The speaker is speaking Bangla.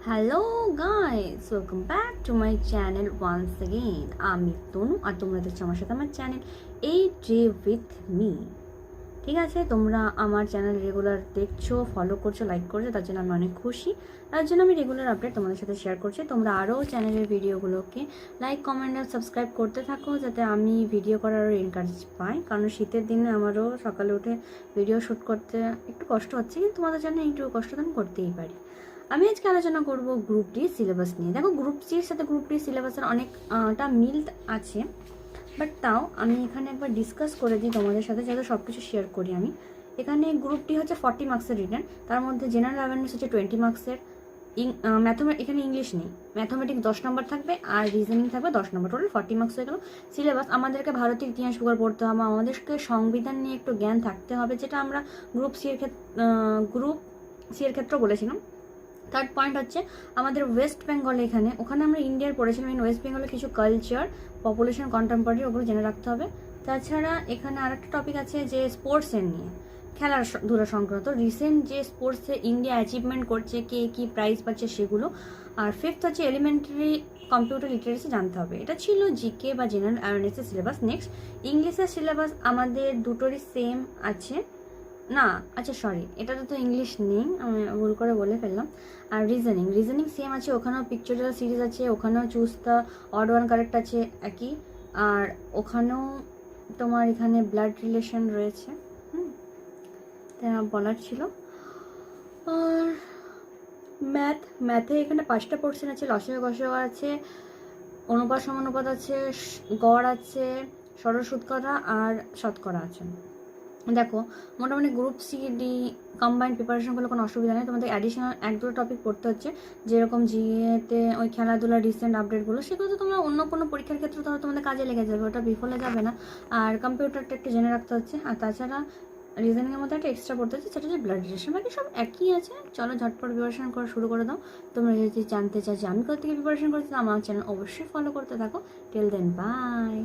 Hello guys, welcome back to my channel once again. আমি তনু আর তোমরা দেখছো আমার সাথে আমার চ্যানেল এই ডে উইথ মি। ঠিক আছে, তোমরা আমার চ্যানেল রেগুলার দেখছো, ফলো করছো, লাইক করছো, তার জন্য আমি অনেক খুশি। তার জন্য আমি রেগুলার আপডেট তোমাদের সাথে শেয়ার করছি। তোমরা আরও চ্যানেলের ভিডিওগুলোকে লাইক, কমেন্ট আর সাবস্ক্রাইব করতে থাকো, যাতে আমি ভিডিও করার আরও এনকারেজ পাই। কারণ শীতের দিনে আমারও সকালে উঠে ভিডিও শ্যুট করতে একটু কষ্ট হচ্ছে, কিন্তু তোমাদের জন্য একটু কষ্ট তো আমি করতেই পারি। আমি আজকে আলোচনা করব গ্রুপ ডি সিলেবাস নিয়ে। দেখো, গ্রুপ সির সাথে গ্রুপ ডি সিলেবাসের অনেকটা মিল আছে, বাট তাও আমি এখানে একবার ডিসকাস করে দিই তোমাদের সাথে, যাতে সব কিছু শেয়ার করি আমি। এখানে গ্রুপ ডি হচ্ছে 40 মার্কসের রিটেন, তার মধ্যে জেনারেল অ্যাওয়ারনেস হচ্ছে 20 মার্কসের। এখানে ইংলিশ নেই, ম্যাথমেটিক্স 10 নম্বর থাকবে আর রিজনিং থাকবে 10 নম্বর, টোটাল 40 মার্কস হয়ে গেল। সিলেবাস আমাদেরকে ভারতের ইতিহাস ভূগোল পড়তে হবে, আমাদেরকে সংবিধান নিয়ে একটু জ্ঞান থাকতে হবে, যেটা আমরা গ্রুপ সি এর ক্ষেত্রে বলেছিলাম। থার্ড পয়েন্ট হচ্ছে আমাদের ওয়েস্ট বেঙ্গল, ওখানে আমরা ইন্ডিয়ার পড়েছিলাম, ওয়েস্ট বেঙ্গলে কিছু কালচার, পপুলেশন, কন্টেম্পোরারি, ওগুলো জেনে রাখতে হবে। তাছাড়া এখানে আরেকটা টপিক আছে যে স্পোর্টসের নিয়ে, খেলাধুলা সংক্রান্ত রিসেন্ট যে স্পোর্টসে ইন্ডিয়া অ্যাচিভমেন্ট করছে, কে কী প্রাইজ পাচ্ছে সেগুলো। আর ফিফথ হচ্ছে এলিমেন্টারি কম্পিউটার লিটারেসি জানতে হবে। এটা ছিল জিকে বা জেনারেল অ্যাওয়ারনেসের সিলেবাস। নেক্সট, ইংলিশের সিলেবাস আমাদের দুটোরই সেম আছে না, আচ্ছা সরি, এটাতে তো ইংলিশ নেই, আমি ভুল করে বলে ফেললাম। আর রিজনিং সেম আছে, ওখানেও পিকচরাল সিরিজ আছে, ওখানেও choose the odd one correct আছে একই। আর ওখানেও তোমার এখানে ব্লাড রিলেশন রয়েছে, তা বলার ছিল। আর ম্যাথে এখানে 5টা পোর্শন আছে, লসাগু গসাগু আছে, অনুপাত সমানুপাত আছে, গড় আছে, সরল শতকরা আর শতকরা আছে। দেখো, মোটামুটি group C D combined preparation করলে কোনো অসুবিধা নেই। তোমাদের অ্যাডিশনাল 1-2 টপিক পড়তে হচ্ছে, যেরকম জিএতে ওই খেলাধুলার রিসেন্ট আপডেটগুলো, সেগুলো তো তোমরা অন্য কোনো পরীক্ষার ক্ষেত্রে ধরো তোমাদের কাজে লেগে যাবে, ওটা বিফলে যাবে না। আর কম্পিউটারটা একটু জেনে রাখতে হচ্ছে। আর তাছাড়া রিজনিংয়ের মধ্যে একটা এক্সট্রা পড়তে হচ্ছে, সেটা হচ্ছে ব্লাড রিলেশন। বাকি সব একই আছে। চলো ঝটপট প্রিপারেশন করা শুরু করে দাও। তোমরা যদি জানতে চাও যে আমি কোথা থেকে প্রিপারেশন করছি, আমার চ্যানেল অবশ্যই ফলো করতে থাকো। Till then, by.